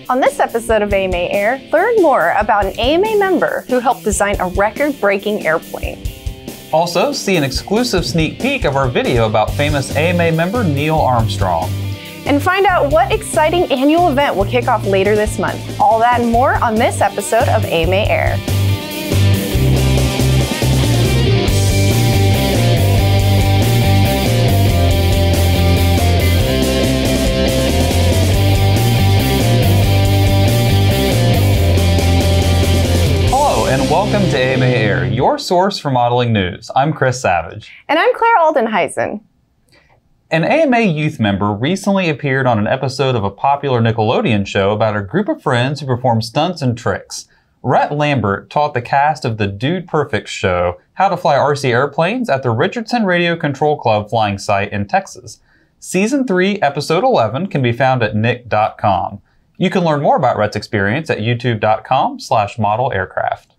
On this episode of AMA Air, learn more about an AMA member who helped design a record-breaking airplane. Also, see an exclusive sneak peek of our video about famous AMA member Neil Armstrong. And find out what exciting annual event will kick off later this month. All that and more on this episode of AMA Air. And welcome to AMA Air, your source for modeling news. I'm Chris Savage. And I'm Claire Aldenheisen. An AMA youth member recently appeared on an episode of a popular Nickelodeon show about a group of friends who perform stunts and tricks. Rhett Lambert taught the cast of the Dude Perfect show how to fly RC airplanes at the Richardson Radio Control Club flying site in Texas. Season 3, Episode 11 can be found at nick.com. You can learn more about Rhett's experience at youtube.com/modelaircraft.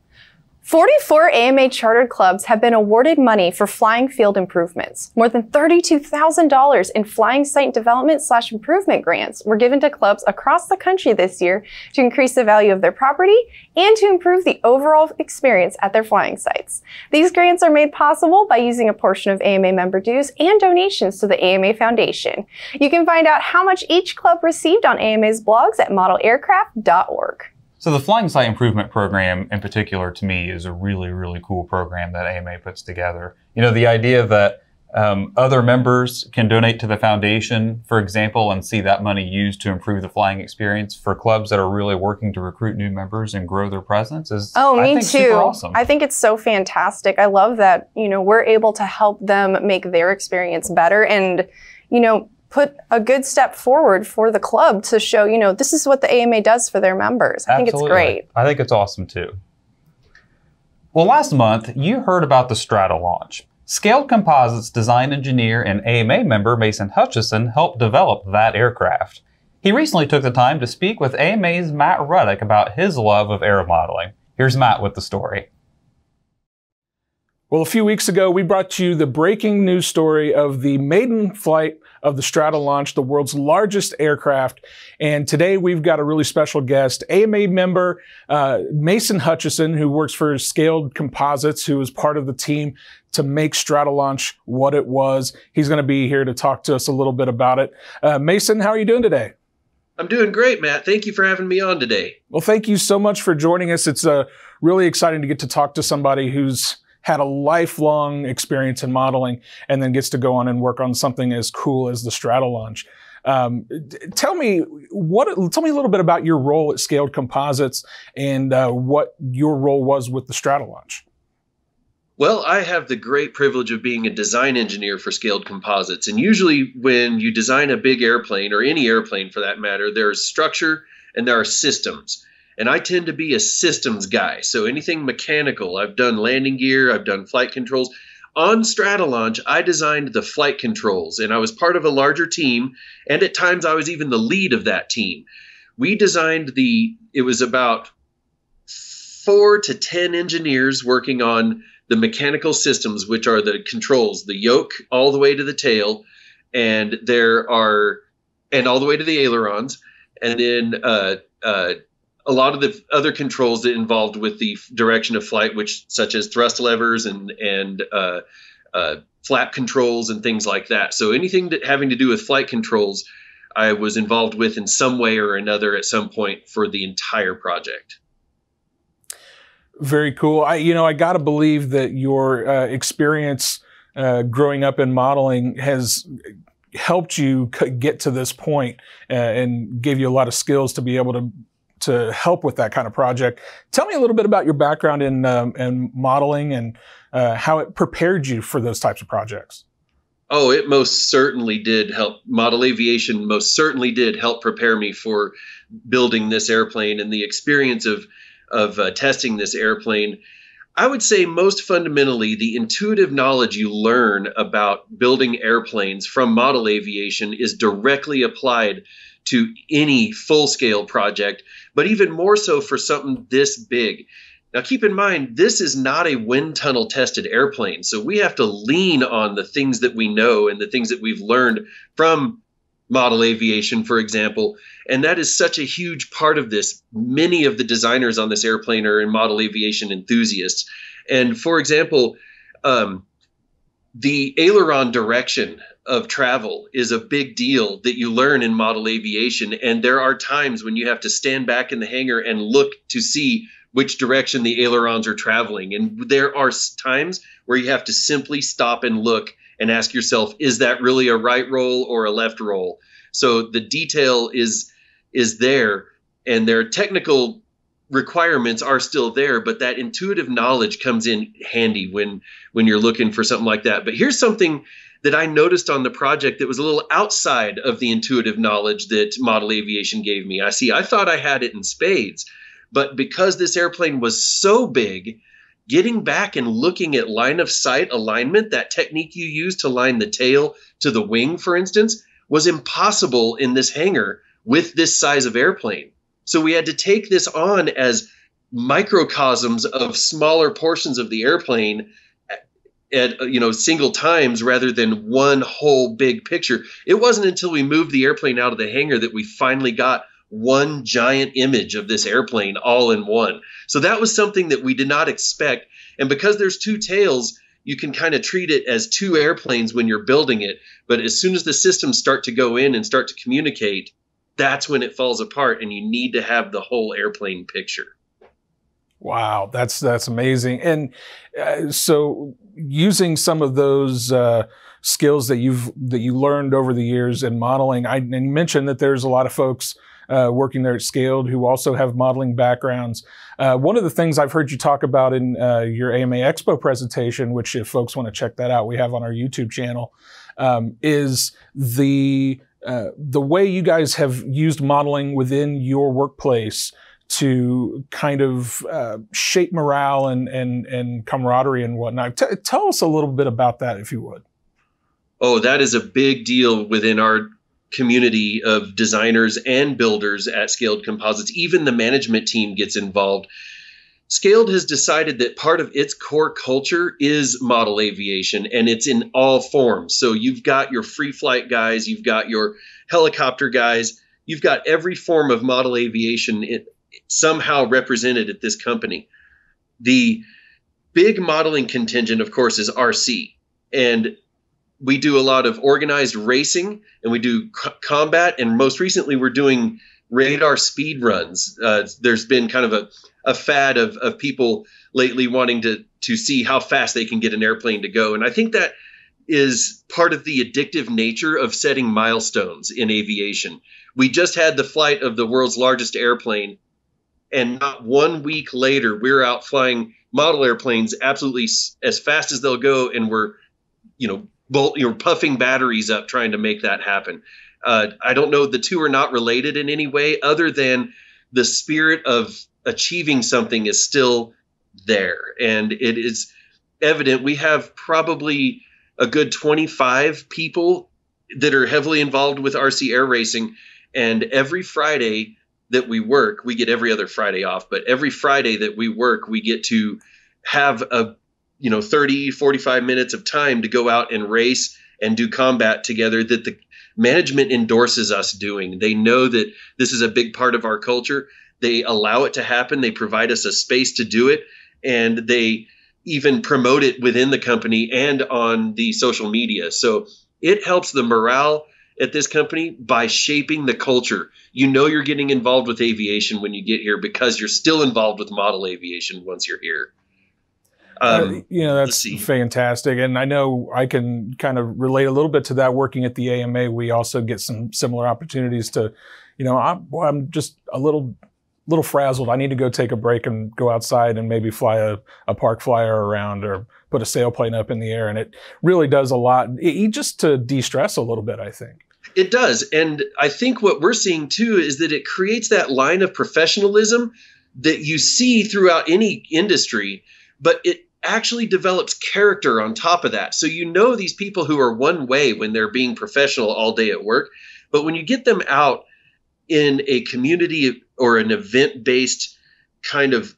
44 AMA chartered clubs have been awarded money for flying field improvements. More than $32,000 in flying site development/improvement grants were given to clubs across the country this year to increase the value of their property and to improve the overall experience at their flying sites. These grants are made possible by using a portion of AMA member dues and donations to the AMA Foundation. You can find out how much each club received on AMA's blogs at modelaircraft.org. So the Flying Site Improvement Program in particular to me is a really, really cool program that AMA puts together. You know, the idea that other members can donate to the foundation, for example, and see that money used to improve the flying experience for clubs that are really working to recruit new members and grow their presence is, I think, super awesome. I think it's so fantastic. I love that, you know, we're able to help them make their experience better and, you know, put a good step forward for the club to show, you know, this is what the AMA does for their members. I think it's great. I think it's awesome too. Well, last month, you heard about the Strata launch. Scaled Composites design engineer and AMA member Mason Hutchison helped develop that aircraft. He recently took the time to speak with AMA's Matt Ruddick about his love of aeromodeling. Here's Matt with the story. Well, a few weeks ago, we brought you the breaking news story of the maiden flight of the Strata launch, the world's largest aircraft. And today we've got a really special guest, AMA member Mason Hutchison, who works for Scaled Composites, who was part of the team to make Strata launch what it was. He's going to be here to talk to us a little bit about it. Mason, how are you doing today? I'm doing great, Matt. Thank you for having me on today. Well, thank you so much for joining us. It's really exciting to get to talk to somebody who's had a lifelong experience in modeling and then gets to go on and work on something as cool as the Strata launch. Tell me a little bit about your role at Scaled Composites and what your role was with the Strata launch. Well, I have the great privilege of being a design engineer for Scaled Composites. And usually when you design a big airplane, or any airplane for that matter, there's structure and there are systems. And I tend to be a systems guy. So anything mechanical, I've done landing gear, I've done flight controls. On Strata launch, I designed the flight controls, and I was part of a larger team. And at times I was even the lead of that team. We designed it was about 4 to 10 engineers working on the mechanical systems, which are the controls, the yoke all the way to the tail, and all the way to the ailerons. And then, a lot of the other controls that involved with the direction of flight, such as thrust levers and flap controls and things like that. So anything having to do with flight controls, I was involved with in some way or another at some point for the entire project. Very cool. I got to believe that your experience growing up in modeling has helped you get to this point and gave you a lot of skills to be able to help with that kind of project. Tell me a little bit about your background in modeling and how it prepared you for those types of projects. Oh, it most certainly did help. Model aviation most certainly did help prepare me for building this airplane and the experience of testing this airplane. I would say most fundamentally, the intuitive knowledge you learn about building airplanes from model aviation is directly applied to any full-scale project, but even more so for something this big. Now, keep in mind, this is not a wind tunnel tested airplane, so we have to lean on the things that we know and the things that we've learned from model aviation, for example. And that is such a huge part of this. Many of the designers on this airplane are in model aviation enthusiasts. And for example, the aileron direction of travel is a big deal that you learn in model aviation. And there are times when you have to stand back in the hangar and look to see which direction the ailerons are traveling. And there are times where you have to simply stop and look and ask yourself, is that really a right roll or a left roll? So the detail is there, and their technical requirements are still there, but that intuitive knowledge comes in handy when you're looking for something like that. But here's something that I noticed on the project that was a little outside of the intuitive knowledge that model aviation gave me. I thought I had it in spades, but because this airplane was so big, getting back and looking at line of sight alignment, that technique you use to line the tail to the wing, for instance, was impossible in this hangar with this size of airplane. So we had to take this on as microcosms of smaller portions of the airplane at single times rather than one whole big picture. It wasn't until we moved the airplane out of the hangar that we finally got one giant image of this airplane all in one. So that was something that we did not expect. And because there's two tails, you can kind of treat it as two airplanes when you're building it. But as soon as the systems start to go in and start to communicate, that's when it falls apart, and you need to have the whole airplane picture. Wow, that's amazing. And so using some of those skills that you learned over the years in modeling, and you mentioned that there's a lot of folks working there at Scaled who also have modeling backgrounds. One of the things I've heard you talk about in your AMA Expo presentation, which if folks want to check that out, we have on our YouTube channel, is the way you guys have used modeling within your workplace to kind of shape morale and camaraderie and whatnot. Tell us a little bit about that, if you would. Oh, that is a big deal within our community of designers and builders at Scaled Composites. Even the management team gets involved. Scaled has decided that part of its core culture is model aviation, and it's in all forms. So you've got your free flight guys, you've got your helicopter guys, you've got every form of model aviation somehow represented at this company. The big modeling contingent, of course, is RC. And we do a lot of organized racing, and we do combat, and most recently we're doing radar speed runs. There's been kind of a fad of people lately wanting to see how fast they can get an airplane to go. And I think that is part of the addictive nature of setting milestones in aviation. We just had the flight of the world's largest airplane, and not 1 week later, we're out flying model airplanes absolutely as fast as they'll go, and we're, puffing batteries up trying to make that happen. I don't know, the two are not related in any way other than the spirit of achieving something is still there. And it is evident. We have probably a good 25 people that are heavily involved with RC air racing. And every Friday that we work, we get every other Friday off, but every Friday that we work, we get to have 30, 45 minutes of time to go out and race and do combat together that the management endorses us doing. They know that this is a big part of our culture. They allow it to happen. They provide us a space to do it, and they even promote it within the company and on the social media. So it helps the morale at this company by shaping the culture. You're getting involved with aviation when you get here because you're still involved with model aviation once you're here. That's fantastic. And I know I can kind of relate a little bit to that. Working at the AMA, we also get some similar opportunities to, I'm just a little frazzled. I need to go take a break and go outside and maybe fly a park flyer around or put a sailplane up in the air. And it really does a lot just to de-stress a little bit, I think. It does. And I think what we're seeing too is that it creates that line of professionalism that you see throughout any industry, but it actually develops character on top of that. So these people who are one way when they're being professional all day at work, but when you get them out in a community or an event-based kind of,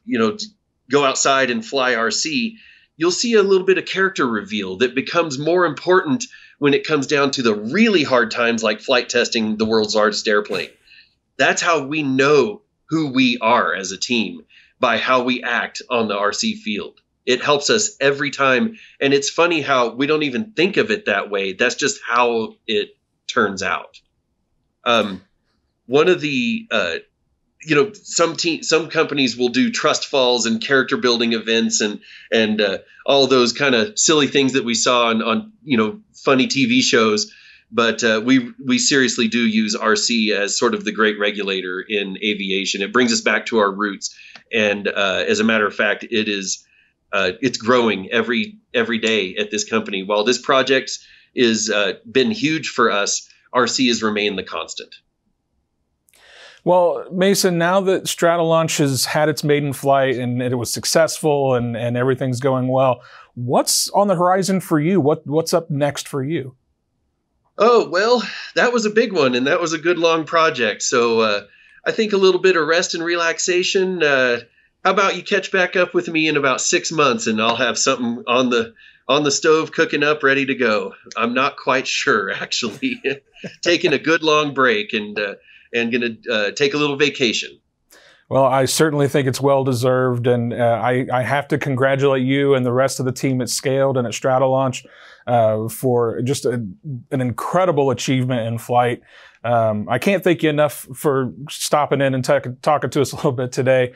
go outside and fly RC, you'll see a little bit of character reveal that becomes more important when it comes down to the really hard times like flight testing the world's largest airplane. That's how we know who we are as a team, by how we act on the RC field. It helps us every time. And it's funny how we don't even think of it that way. That's just how it turns out. One of the, some companies will do trust falls and character building events and all those kind of silly things that we saw on funny TV shows. But we seriously do use RC as sort of the great regulator in aviation. It brings us back to our roots. And as a matter of fact, it's growing every day at this company. While this project is been huge for us, RC has remained the constant. Well, Mason, now that Stratolaunch has had its maiden flight and it was successful and everything's going well, what's on the horizon for you? What's up next for you? Oh, well, that was a big one, and that was a good long project. So I think a little bit of rest and relaxation. How about you catch back up with me in about 6 months, and I'll have something on the stove cooking up, ready to go. I'm not quite sure, actually. Taking a good long break and going to take a little vacation. Well, I certainly think it's well-deserved, and I have to congratulate you and the rest of the team at Scaled and at Stratolaunch for just an incredible achievement in flight. I can't thank you enough for stopping in and talking to us a little bit today.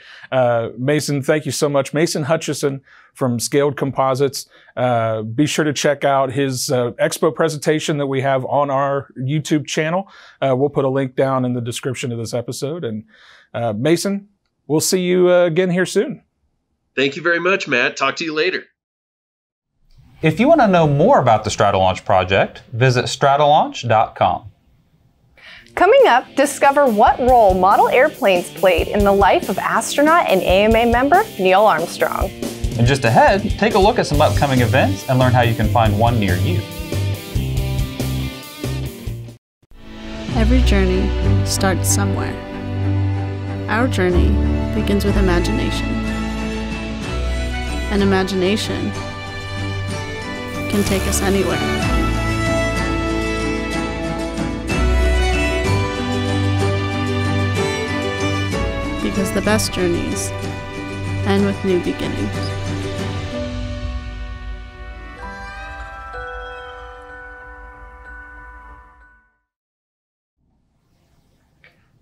Mason, thank you so much. Mason Hutchison from Scaled Composites. Be sure to check out his expo presentation that we have on our YouTube channel. We'll put a link down in the description of this episode. And Mason, we'll see you again here soon. Thank you very much, Matt. Talk to you later. If you want to know more about the Stratolaunch project, visit stratolaunch.com. Coming up, discover what role model airplanes played in the life of astronaut and AMA member Neil Armstrong. And just ahead, take a look at some upcoming events and learn how you can find one near you. Every journey starts somewhere. Our journey begins with imagination. And imagination can take us anywhere. Because the best journeys end with new beginnings.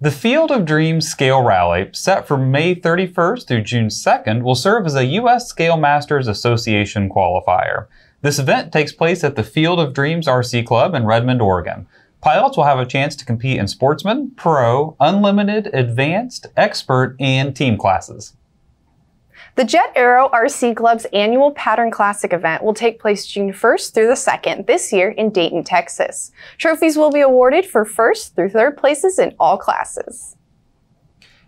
The Field of Dreams Scale Rally, set for May 31st through June 2nd, will serve as a U.S. Scale Masters Association qualifier. This event takes place at the Field of Dreams RC Club in Redmond, Oregon. Pilots will have a chance to compete in Sportsman, Pro, Unlimited, Advanced, Expert, and Team classes. The Jet Aero RC Club's annual Pattern Classic event will take place June 1st through the 2nd this year in Dayton, Texas. Trophies will be awarded for 1st through 3rd places in all classes.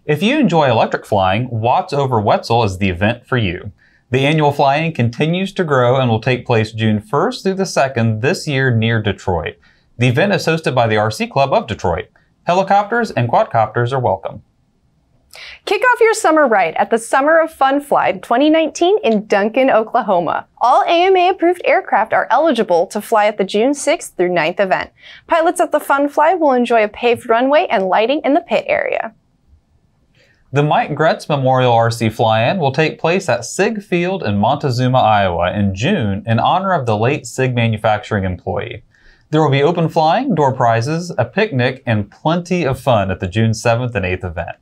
If you enjoy electric flying, Watts over Wetzel is the event for you. The annual flying continues to grow and will take place June 1st through the 2nd this year near Detroit. The event is hosted by the RC Club of Detroit. Helicopters and quadcopters are welcome. Kick off your summer ride at the Summer of Fun Fly 2019 in Duncan, Oklahoma. All AMA-approved aircraft are eligible to fly at the June 6th through 9th event. Pilots at the Fun Fly will enjoy a paved runway and lighting in the pit area. The Mike Gretz Memorial RC Fly-In will take place at SIG Field in Montezuma, Iowa in June in honor of the late SIG manufacturing employee. There will be open flying, door prizes, a picnic, and plenty of fun at the June 7th and 8th event.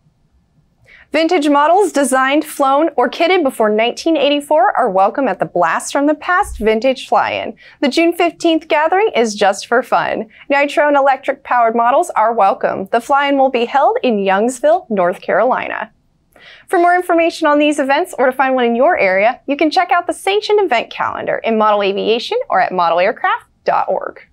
Vintage models designed, flown, or kitted before 1984 are welcome at the Blast from the Past Vintage Fly-In. The June 15th gathering is just for fun. Nitro and electric-powered models are welcome. The fly-in will be held in Youngsville, North Carolina. For more information on these events or to find one in your area, you can check out the sanctioned event calendar in Model Aviation or at modelaircraft.org.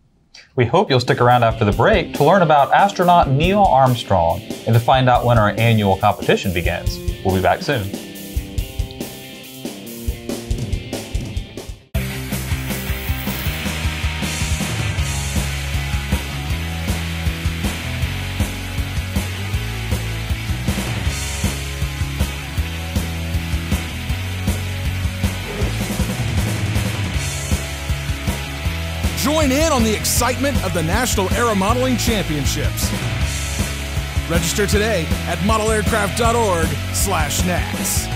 We hope you'll stick around after the break to learn about astronaut Neil Armstrong and to find out when our annual competition begins. We'll be back soon. Join Join in on the excitement of the National Aeromodeling Championships. Register today at modelaircraft.org/NATS.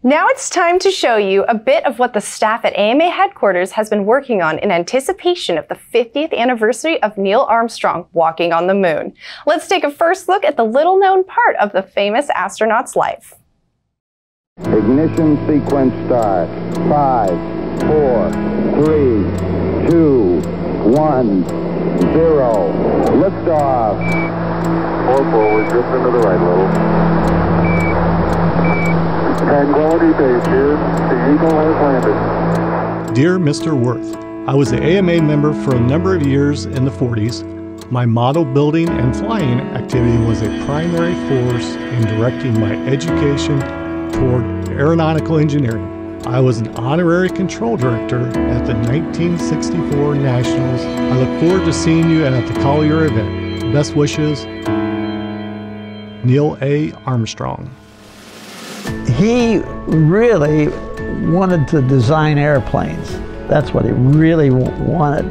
Now it's time to show you a bit of what the staff at AMA headquarters has been working on in anticipation of the 50th anniversary of Neil Armstrong walking on the moon. Let's take a first look at the little-known part of the famous astronaut's life. Ignition sequence start. 5, 4, 3, 2, 1, 0. Liftoff. 4 forward, drift into the right a little. Tranquility Base here. The Eagle has landed. Dear Mr. Worth, I was an AMA member for a number of years in the 40s. My model building and flying activity was a primary force in directing my education toward aeronautical engineering. I was an honorary control director at the 1964 Nationals. I look forward to seeing you at the Collier event. Best wishes, Neil A. Armstrong. He really wanted to design airplanes. That's what he really wanted.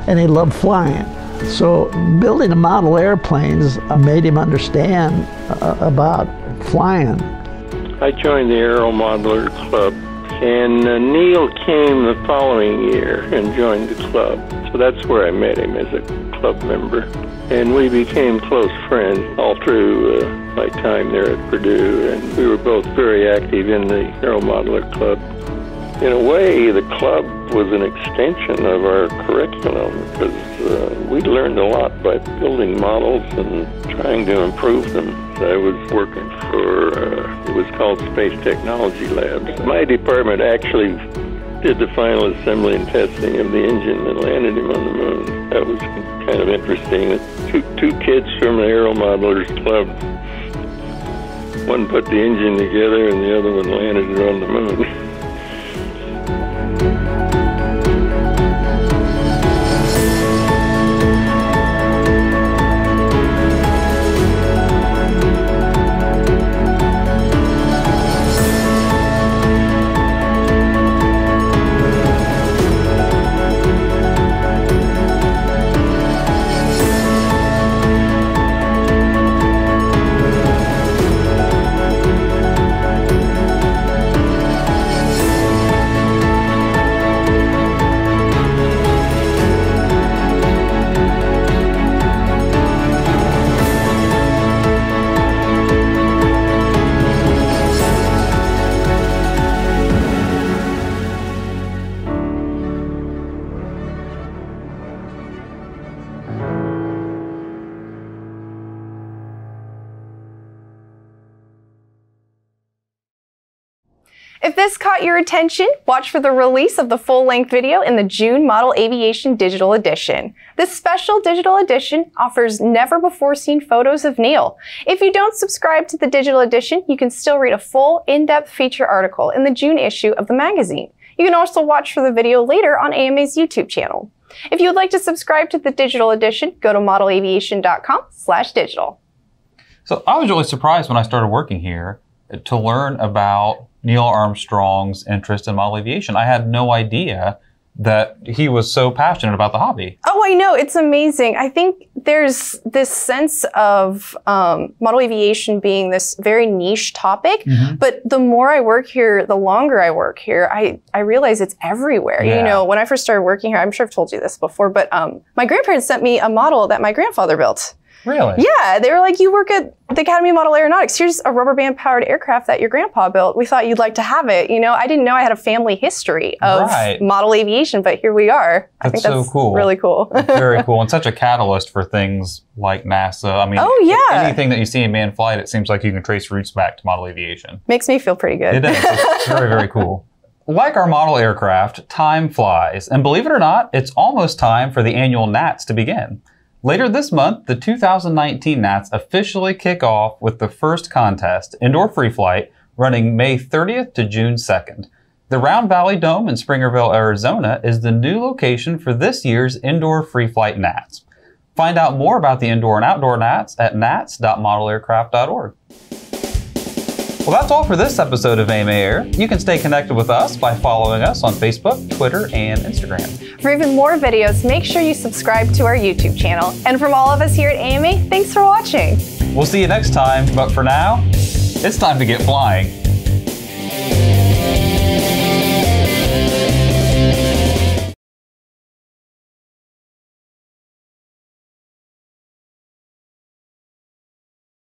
And he loved flying. So building the model airplanes made him understand about flying. I joined the Aero Modeler Club, and Neil came the following year and joined the club. So that's where I met him as a club member. And we became close friends all through my time there at Purdue, and we were both very active in the Aero Modeler Club. In a way, the club was an extension of our curriculum because we learned a lot by building models and trying to improve them. I was working for, it was called Space Technology Labs. My department actually did the final assembly and testing of the engine that landed him on the moon. That was kind of interesting. Two kids from the Aero Modelers Club, one put the engine together and the other one landed it on the moon. If this caught your attention, watch for the release of the full-length video in the June Model Aviation Digital Edition. This special digital edition offers never-before-seen photos of Neil. If you don't subscribe to the digital edition, you can still read a full, in-depth feature article in the June issue of the magazine. You can also watch for the video later on AMA's YouTube channel. If you would like to subscribe to the digital edition, go to modelaviation.com/digital. So I was really surprised when I started working here to learn about Neil Armstrong's interest in model aviation. I had no idea that he was so passionate about the hobby. Oh, I know. It's amazing. I think there's this sense of model aviation being this very niche topic, but the more I work here, the longer I work here, I realize it's everywhere. Yeah. You know, when I first started working here, I'm sure I've told you this before, but my grandparents sent me a model that my grandfather built. Really? Yeah, they were like, you work at the Academy of Model Aeronautics. Here's a rubber band powered aircraft that your grandpa built. We thought you'd like to have it. You know, I didn't know I had a family history of model aviation, but here we are. I think that's so cool. Really cool. Very cool. And such a catalyst for things like NASA. I mean, anything that you see in manned flight, it seems like you can trace roots back to model aviation. Makes me feel pretty good. It does. It's very, very cool. Like our model aircraft, time flies. And believe it or not, it's almost time for the annual NATS to begin. Later this month, the 2019 NATS officially kick off with the first contest, Indoor Free Flight, running May 30th to June 2nd. The Round Valley Dome in Springerville, Arizona is the new location for this year's Indoor Free Flight NATS. Find out more about the indoor and outdoor NATS at nats.modelaircraft.org. Well, that's all for this episode of AMA Air. You can stay connected with us by following us on Facebook, Twitter, and Instagram. For even more videos, make sure you subscribe to our YouTube channel. And from all of us here at AMA, thanks for watching. We'll see you next time, but for now, it's time to get flying.